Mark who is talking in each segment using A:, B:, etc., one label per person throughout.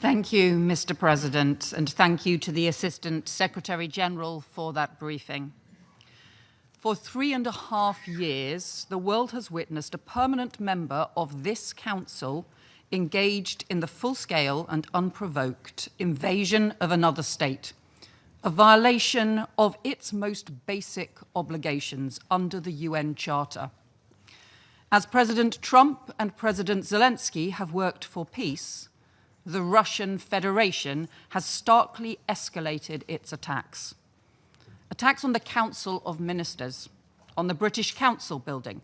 A: Thank you, Mr. President, and thank you to the Assistant Secretary-General for that briefing. For 3.5 years, the world has witnessed a permanent member of this Council engaged in the full-scale and unprovoked invasion of another state, a violation of its most basic obligations under the UN Charter. As President Trump and President Zelensky have worked for peace, the Russian Federation has starkly escalated its attacks. Attacks on the Council of Ministers, on the British Council building,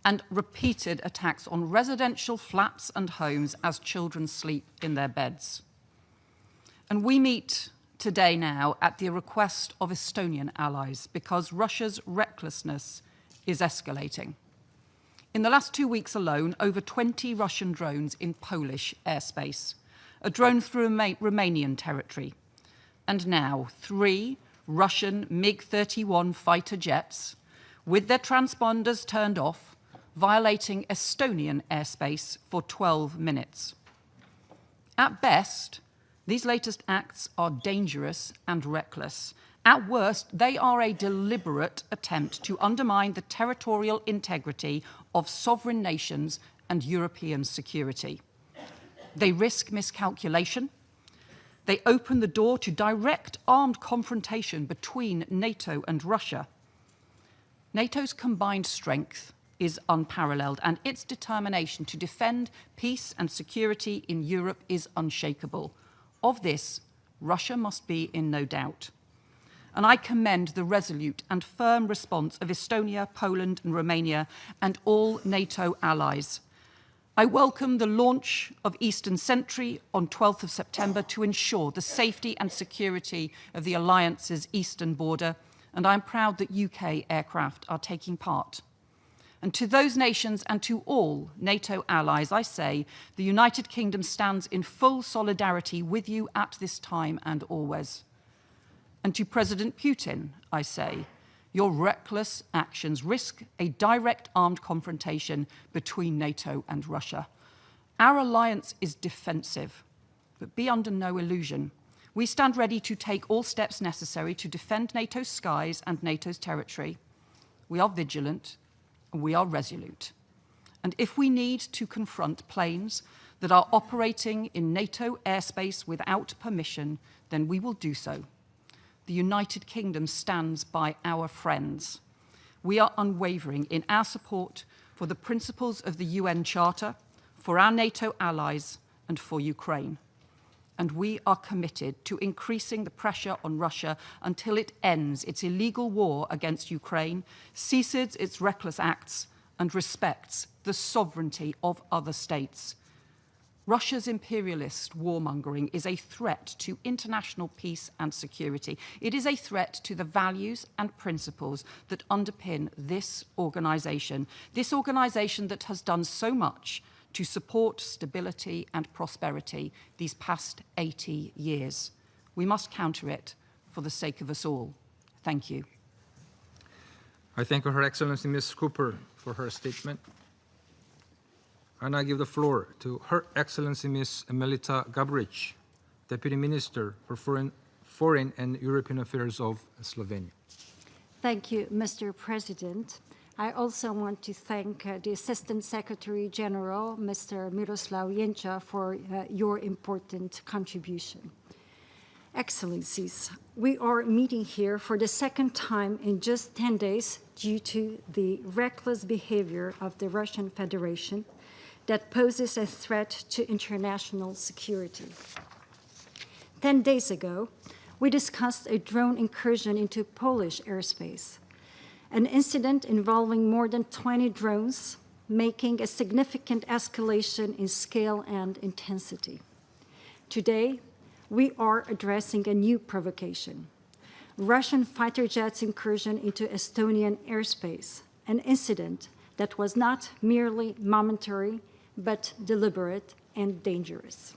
A: and repeated attacks on residential flats and homes as children sleep in their beds. And we meet today now at the request of Estonian allies because Russia's recklessness is escalating. In the last 2 weeks alone, over 20 Russian drones in Polish airspace, a drone through Romanian territory, and now 3 Russian MiG-31 fighter jets with their transponders turned off, violating Estonian airspace for 12 minutes. At best, these latest acts are dangerous and reckless. At worst, they are a deliberate attempt to undermine the territorial integrity of sovereign nations and European security. They risk miscalculation. They open the door to direct armed confrontation between NATO and Russia. NATO's combined strength is unparalleled, and its determination to defend peace and security in Europe is unshakable. Of this, Russia must be in no doubt. And I commend the resolute and firm response of Estonia, Poland, and Romania, and all NATO allies. I welcome the launch of Eastern Sentry on 12th of September to ensure the safety and security of the Alliance's eastern border, and I'm proud that UK aircraft are taking part. And to those nations and to all NATO allies, I say the United Kingdom stands in full solidarity with you at this time and always. And to President Putin, I say, your reckless actions risk a direct armed confrontation between NATO and Russia. Our alliance is defensive, but be under no illusion. We stand ready to take all steps necessary to defend NATO's skies and NATO's territory. We are vigilant and we are resolute. And if we need to confront planes that are operating in NATO airspace without permission, then we will do so. The United Kingdom stands by our friends. We are unwavering in our support for the principles of the UN Charter, for our NATO allies, and for Ukraine. And we are committed to increasing the pressure on Russia until it ends its illegal war against Ukraine, ceases its reckless acts, and respects the sovereignty of other states. Russia's imperialist warmongering is a threat to international peace and security. It is a threat to the values and principles that underpin this organization that has done so much to support stability and prosperity these past 80 years. We must counter it for the sake of us all. Thank you.
B: I thank Her Excellency Ms. Cooper for her statement. And I give the floor to Her Excellency Ms. Melita Gabric, Deputy Minister for Foreign and European Affairs of Slovenia.
C: Thank you, Mr. President. I also want to thank the Assistant Secretary General, Mr. Miroslav Jenča, for your important contribution. Excellencies, we are meeting here for the second time in just 10 days due to the reckless behavior of the Russian Federation that poses a threat to international security. 10 days ago, we discussed a drone incursion into Polish airspace, an incident involving more than 20 drones, making a significant escalation in scale and intensity. Today, we are addressing a new provocation, Russian fighter jets' incursion into Estonian airspace, an incident that was not merely momentary, but deliberate and dangerous.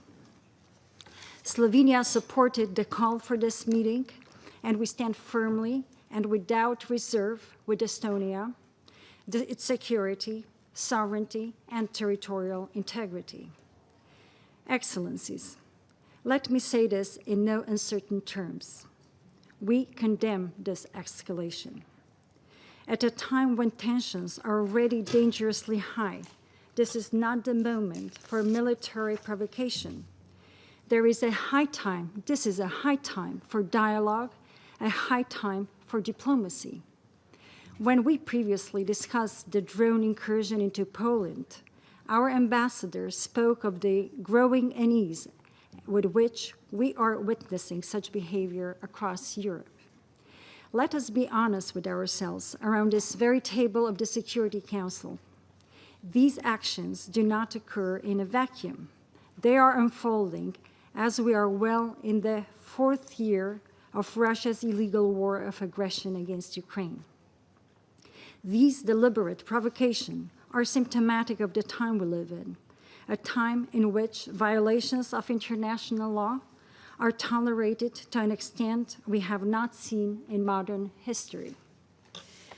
C: Slovenia supported the call for this meeting, and we stand firmly and without reserve with Estonia, its security, sovereignty, and territorial integrity. Excellencies, Let me say this in no uncertain terms. We condemn this escalation. At a time when tensions are already dangerously high, this is not the moment for military provocation. This is a high time for dialogue, a high time for diplomacy. When we previously discussed the drone incursion into Poland, our ambassador spoke of the growing unease with which we are witnessing such behavior across Europe. Let us be honest with ourselves around this very table of the Security Council. These actions do not occur in a vacuum. They are unfolding as we are well in the 4th year of Russia's illegal war of aggression against Ukraine. These deliberate provocations are symptomatic of the time we live in, a time in which violations of international law are tolerated to an extent we have not seen in modern history.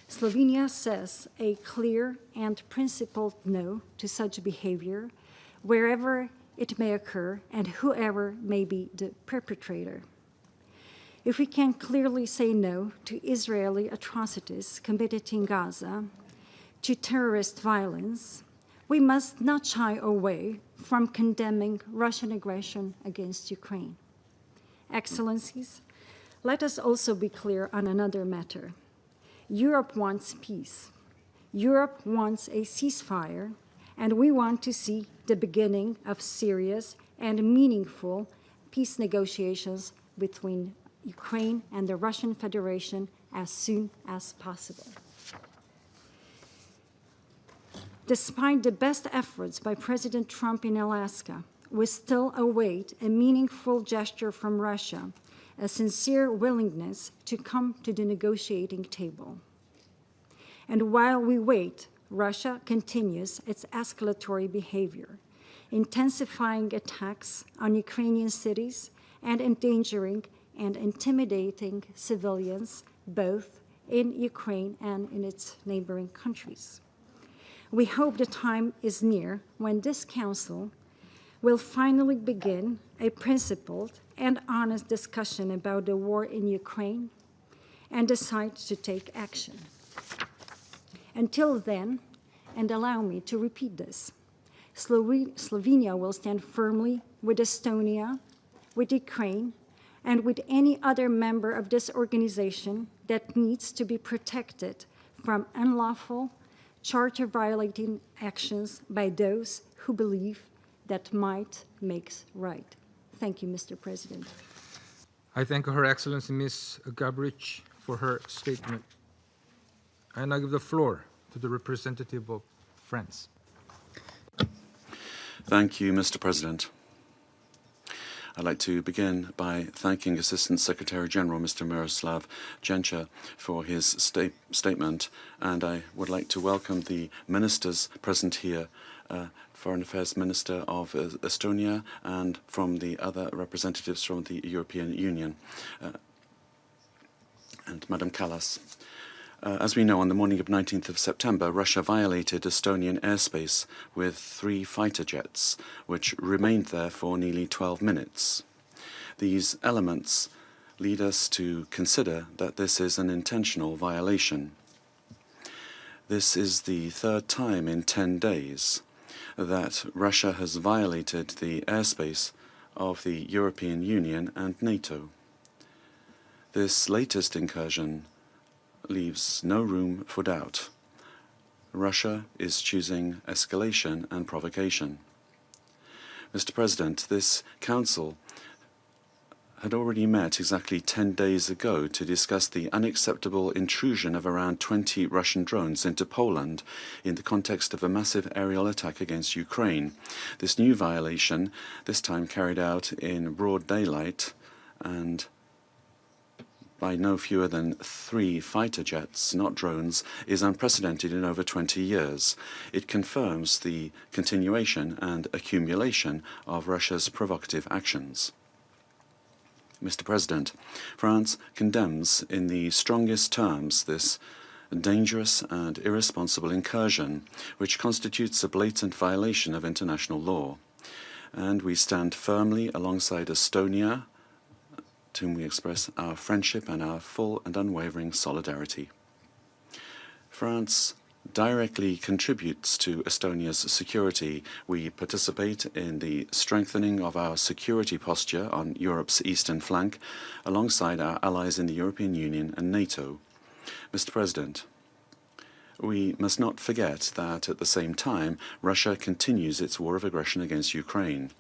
C: Slovenia says a clear and principled no to such behavior, wherever it may occur and whoever may be the perpetrator. If we can clearly say no to Israeli atrocities committed in Gaza, to terrorist violence, we must not shy away from condemning Russian aggression against Ukraine. Excellencies, let us also be clear on another matter. Europe wants peace. Europe wants a ceasefire, and we want to see the beginning of serious and meaningful peace negotiations between Ukraine and the Russian Federation as soon as possible. Despite the best efforts by President Trump in Alaska, we still await a meaningful gesture from Russia, a sincere willingness to come to the negotiating table. And while we wait, Russia continues its escalatory behavior, intensifying attacks on Ukrainian cities and endangering and intimidating civilians, both in Ukraine and in its neighboring countries. We hope the time is near when this Council will finally begin a principled and honest discussion about the war in Ukraine and decide to take action. Until then, and allow me to repeat this, Slovenia will stand firmly with Estonia, with Ukraine, and with any other member of this organization that needs to be protected from unlawful, charter-violating actions by those who believe that might makes right. Thank you, Mr. President.
B: I thank Her Excellency Ms. Gabric for her statement. I now give the floor to the representative of France.
D: Thank you, Mr. President. I'd like to begin by thanking Assistant Secretary General Mr. Miroslav Jenča for his statement, and I would like to welcome the ministers present here, Foreign Affairs Minister of Estonia and from the other representatives from the European Union, and Madam Kallas. As we know, on the morning of 19th of September, Russia violated Estonian airspace with 3 fighter jets, which remained there for nearly 12 minutes. These elements lead us to consider that this is an intentional violation. This is the 3rd time in 10 days that Russia has violated the airspace of the European Union and NATO. This latest incursion leaves no room for doubt. Russia is choosing escalation and provocation. Mr. President, this Council had already met exactly 10 days ago to discuss the unacceptable intrusion of around 20 Russian drones into Poland in the context of a massive aerial attack against Ukraine. This new violation, this time carried out in broad daylight and by no fewer than 3 fighter jets, not drones, is unprecedented in over 20 years. It confirms the continuation and accumulation of Russia's provocative actions. Mr. President, France condemns in the strongest terms this dangerous and irresponsible incursion, which constitutes a blatant violation of international law. and we stand firmly alongside Estonia, to whom we express our friendship and our full and unwavering solidarity. France directly contributes to Estonia's security. We participate in the strengthening of our security posture on Europe's eastern flank, alongside our allies in the European Union and NATO. Mr. President, we must not forget that at the same time, Russia continues its war of aggression against Ukraine.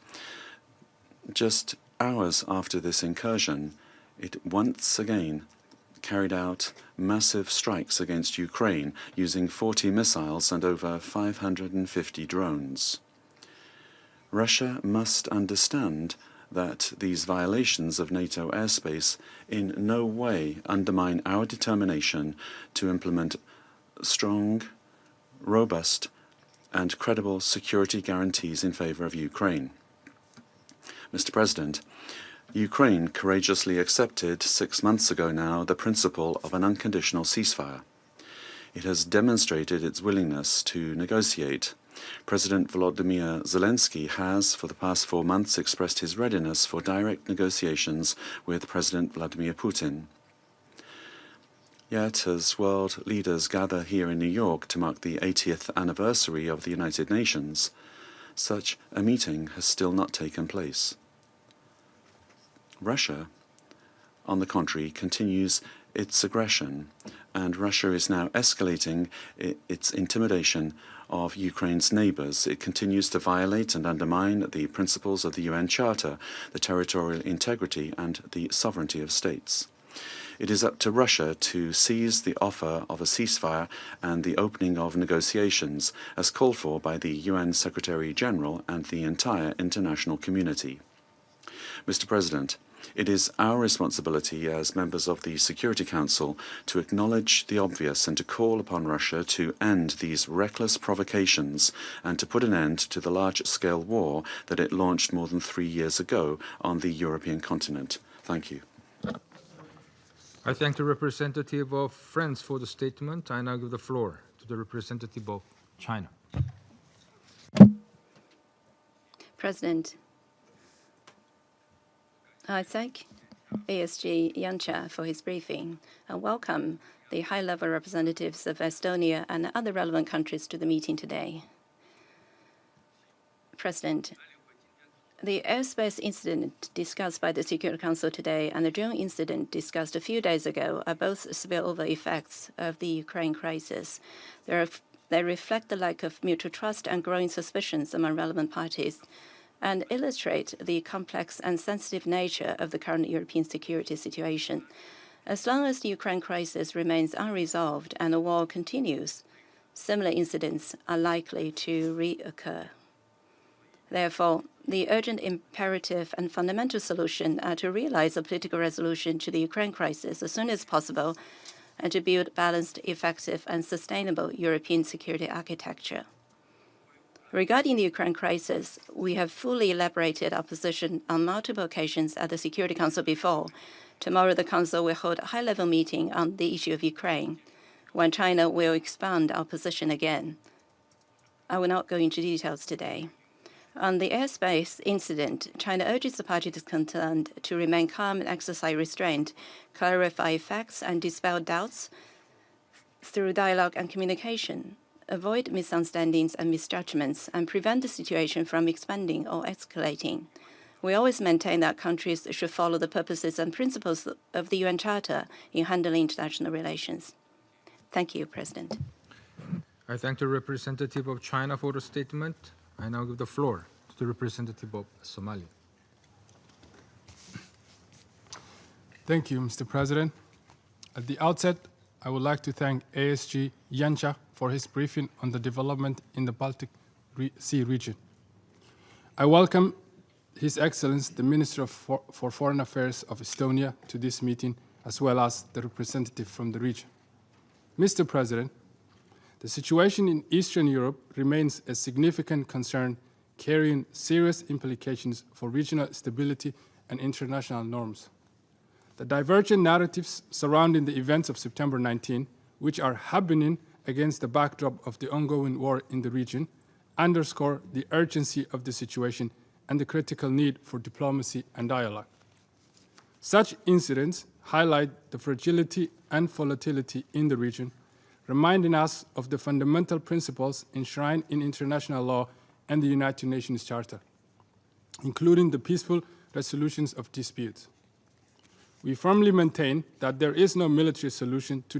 D: Just hours after this incursion, it once again carried out massive strikes against Ukraine using 40 missiles and over 550 drones. Russia must understand that these violations of NATO airspace in no way undermine our determination to implement strong, robust, and credible security guarantees in favor of Ukraine. Mr. President, Ukraine courageously accepted 6 months ago now the principle of an unconditional ceasefire. It has demonstrated its willingness to negotiate. President Volodymyr Zelensky has, for the past 4 months, expressed his readiness for direct negotiations with President Vladimir Putin. Yet, as world leaders gather here in New York to mark the 80th anniversary of the United Nations, such a meeting has still not taken place. Russia, on the contrary, continues its aggression, and Russia is now escalating its intimidation of Ukraine's neighbors. It continues to violate and undermine the principles of the UN Charter, the territorial integrity and the sovereignty of states. It is up to Russia to seize the offer of a ceasefire and the opening of negotiations, as called for by the UN Secretary-General and the entire international community. Mr. President, it is our responsibility as members of the Security Council to acknowledge the obvious and to call upon Russia to end these reckless provocations and to put an end to the large-scale war that it launched more than 3 years ago on the European continent. Thank you.
B: I thank the representative of France for the statement. I now give the floor to the representative of China.
E: President, I thank ASG Yancha for his briefing and welcome the high-level representatives of Estonia and other relevant countries to the meeting today. President, the airspace incident discussed by the Security Council today and the drone incident discussed a few days ago are both spillover effects of the Ukraine crisis. They reflect the lack of mutual trust and growing suspicions among relevant parties, and illustrate the complex and sensitive nature of the current European security situation. As long as the Ukraine crisis remains unresolved and the war continues, similar incidents are likely to reoccur. Therefore, the urgent imperative and fundamental solution are to realize a political resolution to the Ukraine crisis as soon as possible and to build balanced, effective, and sustainable European security architecture. Regarding the Ukraine crisis, we have fully elaborated our position on multiple occasions at the Security Council before. Tomorrow, the Council will hold a high-level meeting on the issue of Ukraine, when China will expound our position again. I will not go into details today. On the airspace incident, China urges the parties concerned to remain calm and exercise restraint, clarify facts and dispel doubts through dialogue and communication, avoid misunderstandings and misjudgments, and prevent the situation from expanding or escalating. We always maintain that countries should follow the purposes and principles of the UN Charter in handling international relations. Thank you, President.
B: I thank the representative of China for the statement. I now give the floor to the representative of Somalia.
F: Thank you, Mr. President. At the outset, I would like to thank ASG Yancha for his briefing on the development in the Baltic Sea region. I welcome His Excellency, the Minister for Foreign Affairs of Estonia, to this meeting, as well as the representative from the region. Mr. President, the situation in Eastern Europe remains a significant concern, carrying serious implications for regional stability and international norms. The divergent narratives surrounding the events of September 19, which are happening against the backdrop of the ongoing war in the region, underscore the urgency of the situation and the critical need for diplomacy and dialogue. Such incidents highlight the fragility and volatility in the region, reminding us of the fundamental principles enshrined in international law and the United Nations Charter, including the peaceful resolutions of disputes. We firmly maintain that there is no military solution to